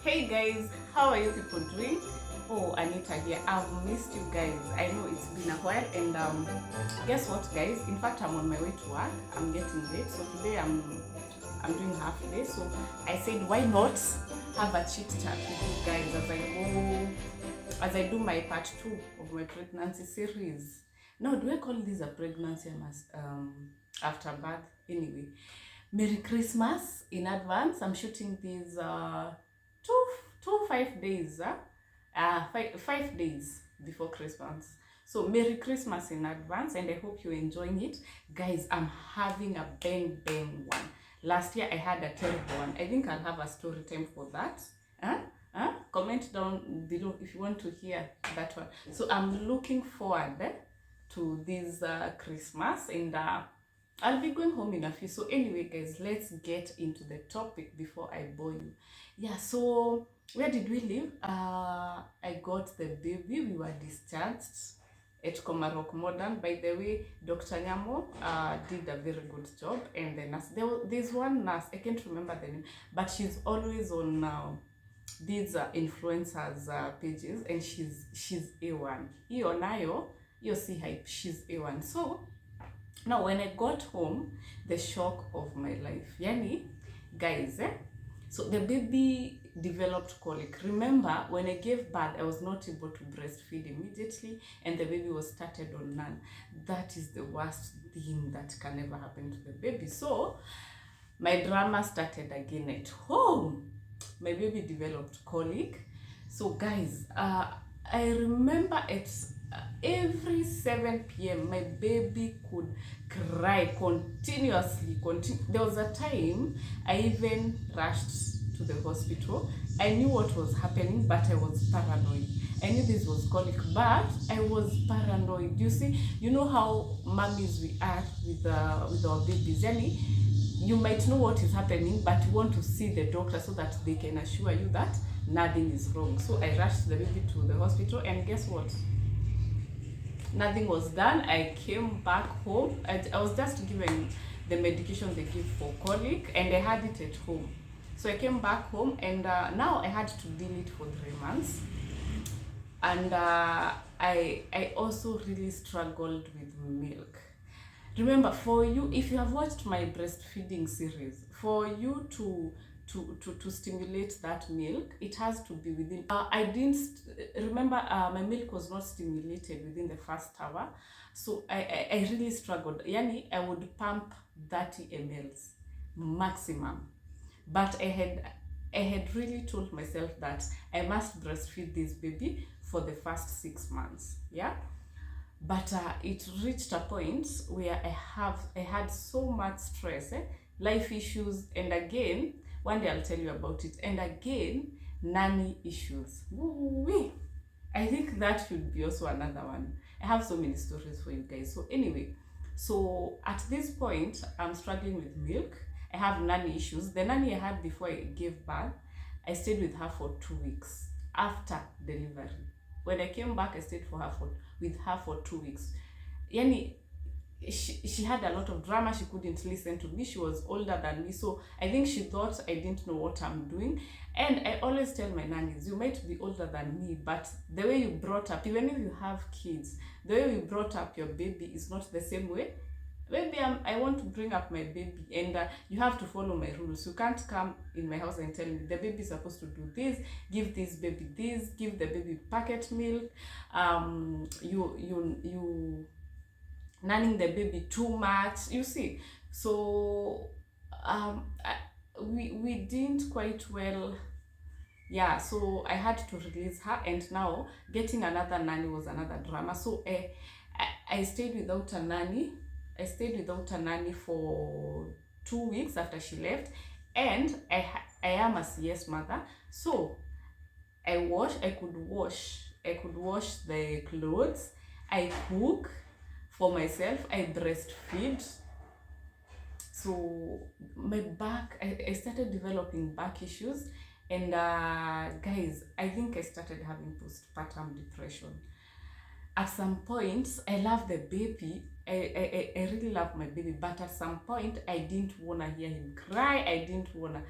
Hey guys, how are you people doing? Oh, Anita here. I've missed you guys. I know it's been a while, and guess what, guys? In fact, I'm on my way to work. I'm getting late, so today I'm doing half day. So I said, why not have a chit chat with you guys as I do my part 2 of my pregnancy series. Now, do I call this a pregnancy after birth? Anyway, Merry Christmas in advance. I'm shooting these two, 5 days, 5 days before Christmas. So Merry Christmas in advance, and I hope you're enjoying it. Guys, I'm having a bang one. Last year I had a terrible one. I think I'll have a story time for that. Comment down below if you want to hear that one. So I'm looking forward to this Christmas, and I'll be going home in a few. So anyway, guys, let's get into the topic before I bore you. Yeah, so where did we live? I got the baby. We were discharged at Komarok Modern. By the way, Dr. Nyamo did a very good job. And the nurse, there's one nurse, I can't remember the name, but she's always on these influencers pages, and she's A1. Hiyo nayo, hiyo si hype, she's A1. So now when I got home, the shock of my life. Yani, guys, so the baby developed colic. Remember, when I gave birth, I was not able to breastfeed immediately, and the baby was started on none. That is the worst thing that can ever happen to the baby. So my drama started again at home. My baby developed colic. So guys, I remember at every 7 p.m. my baby could cry continuously. There was a time I even rushed to the hospital. I knew what was happening, but I was paranoid. I knew this was colic, but I was paranoid. You see, you know how mummies we are with our babies. Yani, you might know what is happening, but you want to see the doctor so that they can assure you that nothing is wrong. So I rushed the baby to the hospital, and guess what? Nothing was done. I came back home. I was just given the medication they give for colic, and I had it at home. So I came back home, and now I had to deal it for 3 months. And I also really struggled with milk. Remember, for you, if you have watched my breastfeeding series, for you to stimulate that milk, it has to be within I didn't remember, my milk was not stimulated within the first hour. So I really struggled. Yani, I would pump 30 mLs maximum, but I had really told myself that I must breastfeed this baby for the first 6 months. Yeah. But it reached a point where I had so much stress, life issues, and again, one day I'll tell you about it. And again, nanny issues. Woo-wee. I think that should be also another one. I have so many stories for you guys. So anyway, so at this point, I'm struggling with milk. I have nanny issues. The nanny I had before I gave birth, I stayed with her for 2 weeks after delivery. When I came back, I stayed with her for 2 weeks. Yani, she had a lot of drama. She couldn't listen to me. She was older than me, so I think she thought I didn't know what I'm doing. And I always tell my nannies, you might be older than me, but the way you brought up, even if you have kids, the way you brought up your baby is not the same way. Maybe I want to bring up my baby, and you have to follow my rules. You can't come in my house and tell me the baby is supposed to do this, give this baby this, give the baby packet milk, you nanning the baby too much, you see. So we didn't quite well. Yeah, so I had to release her, and now getting another nanny was another drama. So I stayed without a nanny. I stayed without a nanny for 2 weeks after she left, and I am a CS mother. So I could wash the clothes, I cook for myself, I breastfeed. So my back, I started developing back issues, and guys, I think I started having postpartum depression. At some point, I love the baby, I really love my baby, but at some point I didn't want to hear him cry. I didn't want to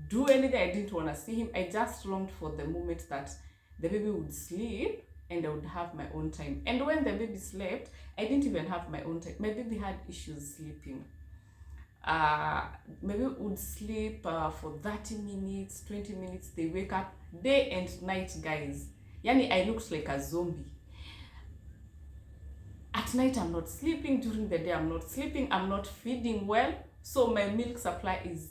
do anything. I didn't want to see him. I just longed for the moment that the baby would sleep and I would have my own time. And when the baby slept, I didn't even have my own time. My baby had issues sleeping. Maybe would sleep for 30 minutes, 20 minutes. They wake up day and night, guys. Yani, I looked like a zombie. At night I'm not sleeping, during the day I'm not sleeping, I'm not feeding well, so my milk supply is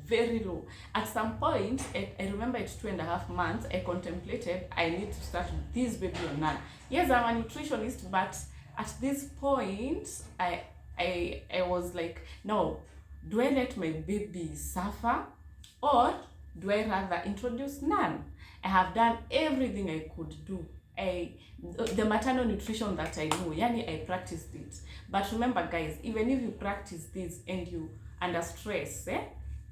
very low. At some point, I remember at 2.5 months, I contemplated I need to start this baby on none. Yes, I'm a nutritionist, but at this point, I was like, no, do I let my baby suffer or do I rather introduce none? I have done everything I could do. The maternal nutrition that I know, yani I practiced it. But remember, guys, even if you practice this and you under stress,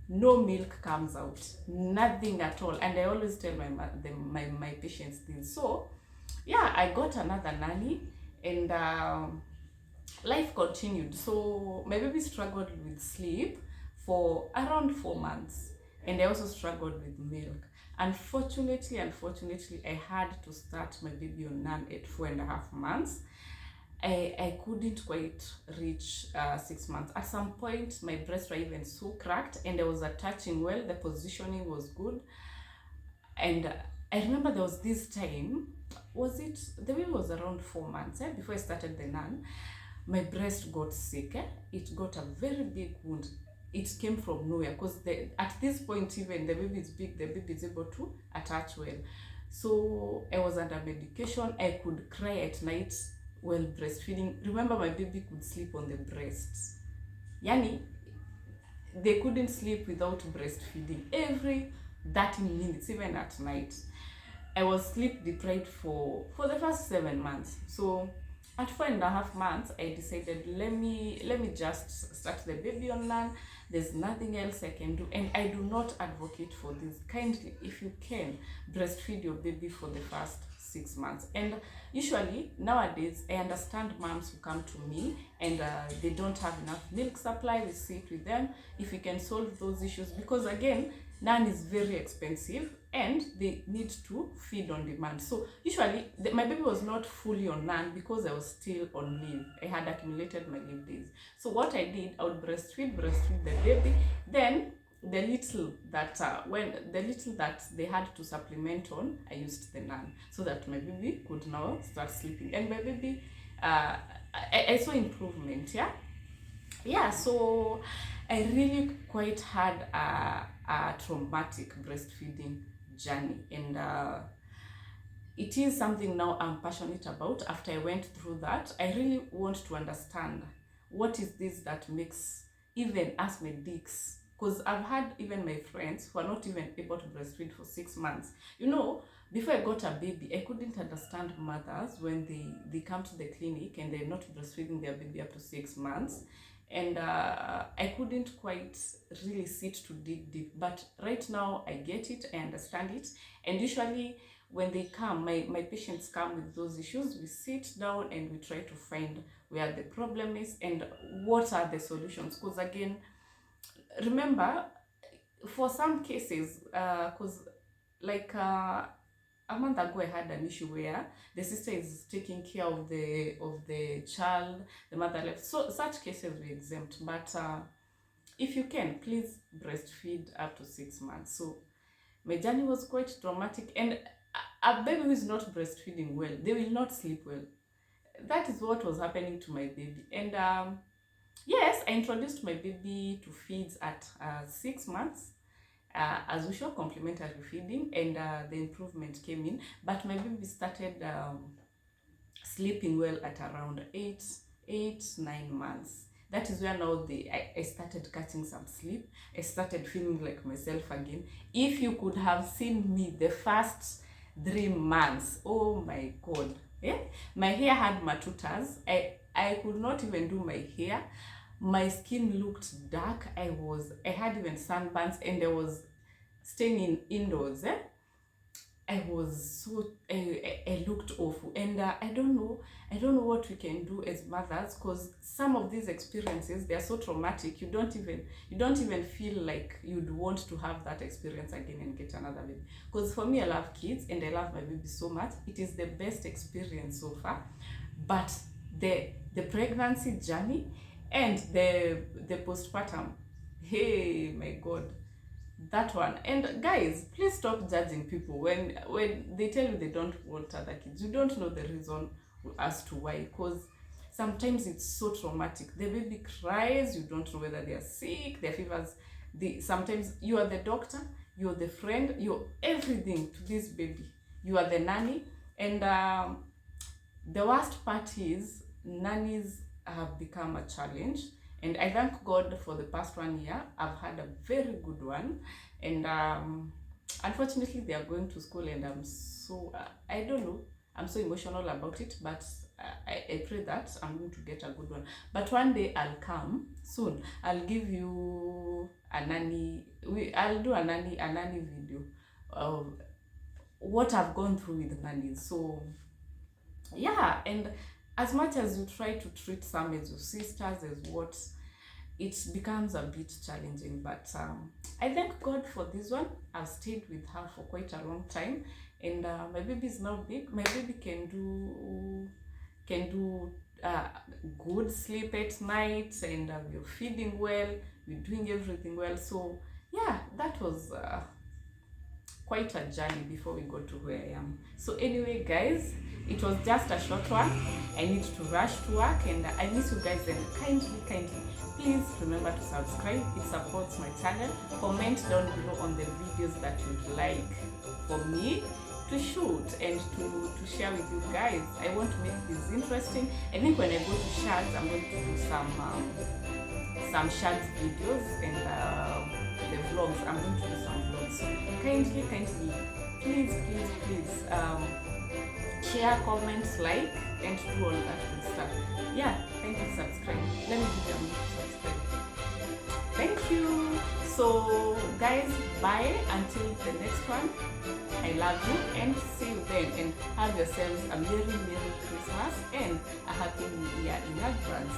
no milk comes out, nothing at all. And I always tell my patients this. So yeah, I got another nanny, and life continued. So my baby struggled with sleep for around 4 months, and I also struggled with milk. Unfortunately, I had to start my baby on none at 4.5 months. I couldn't quite reach 6 months. At some point, my breasts were even so cracked, and I was attaching well. The positioning was good, and I remember there was this time. The baby was around 4 months before I started the none. My breast got sick. It got a very big wound. It came from nowhere, because at this point, even the baby is big, the baby is able to attach well. So I was under medication. I could cry at night while breastfeeding. Remember, my baby could sleep on the breast. Yani, they couldn't sleep without breastfeeding. Every 30 minutes, even at night. I was sleep deprived for the first 7 months. So at 4.5 months, I decided, let me just start the baby on none. There's nothing else I can do, and I do not advocate for this. Kindly, if you can, breastfeed your baby for the first 6 months. And usually nowadays, I understand moms who come to me and they don't have enough milk supply. We sit with them if we can solve those issues, because again, none is very expensive and they need to feed on demand. So usually my baby was not fully on none because I was still on leave. I had accumulated my leave days. So what I did, I would breastfeed the baby. Then the little that they had to supplement on, I used the none, so that my baby could now start sleeping. And my baby, I saw improvement. Yeah. So I really quite had a traumatic breastfeeding journey, and it is something now I'm passionate about. After I went through that, I really want to understand what is this that makes even us medics, because I've had even my friends who are not even able to breastfeed for 6 months. Before I got a baby, I couldn't understand mothers when they come to the clinic and they're not breastfeeding their baby up to 6 months. And I couldn't quite really sit to dig deep, but right now I get it, I understand it. And usually when they come, my patients come with those issues, we sit down and we try to find where the problem is and what are the solutions. Because again, remember, for some cases, because like a month ago I had an issue where the sister is taking care of the child, the mother left. So such cases we exempt, but if you can, please breastfeed up to 6 months. So my journey was quite traumatic, and a baby who is not breastfeeding well, they will not sleep well. That is what was happening to my baby. And yes, I introduced my baby to feeds at 6 months. As usual, complementary feeding, and the improvement came in. But my baby started sleeping well at around 9 months. That is where now I started catching some sleep. I started feeling like myself again. If you could have seen me the first 3 months, oh my God, my hair had matutas. I could not even do my hair. My skin looked dark. I had even sunburns, and I was staying indoors. I was so I looked awful, and I don't know what we can do as mothers, because some of these experiences, they are so traumatic. You don't even feel like you'd want to have that experience again and get another baby. Because for me, I love kids and I love my baby so much. It is the best experience so far, but the pregnancy journey and the postpartum, hey my God, that one. And guys, please stop judging people when they tell you they don't want other kids. You don't know the reason as to why, because sometimes it's so traumatic. The baby cries, you don't know whether they are sick, their fevers. Sometimes you are the doctor, you're the friend, you're everything to this baby. You are the nanny. And the worst part is nannies have become a challenge, and I thank God for the past 1 year I've had a very good one. And unfortunately they are going to school, and I'm so I don't know, I'm so emotional about it, but I pray that I'm going to get a good one. But one day I'll come soon. I'll give you a nanny. I'll do a nanny video of what I've gone through with nannies. So yeah, and as much as you try to treat some as your sisters, as what, it becomes a bit challenging. But I thank God for this one. I've stayed with her for quite a long time, and my baby is now big. My baby can do good sleep at night, and we're feeding well, we're doing everything well. So yeah, that was quite a journey before we got to where I am. So anyway, guys, it was just a short one. I need to rush to work, and I miss you guys. And kindly, please remember to subscribe. It supports my channel. Comment down below on the videos that you'd like for me to shoot and to share with you guys. I want to make this interesting. I think when I go to Shads, I'm going to do some Shads videos, and the vlogs. I'm going to do some vlogs. So kindly, please, share, comments, like, and do all that good stuff. Yeah, kindly subscribe. Let me give you a minute to subscribe. Thank you. So guys, bye until the next one. I love you, and see you then, and have yourselves a merry Christmas and a happy New Year in advance.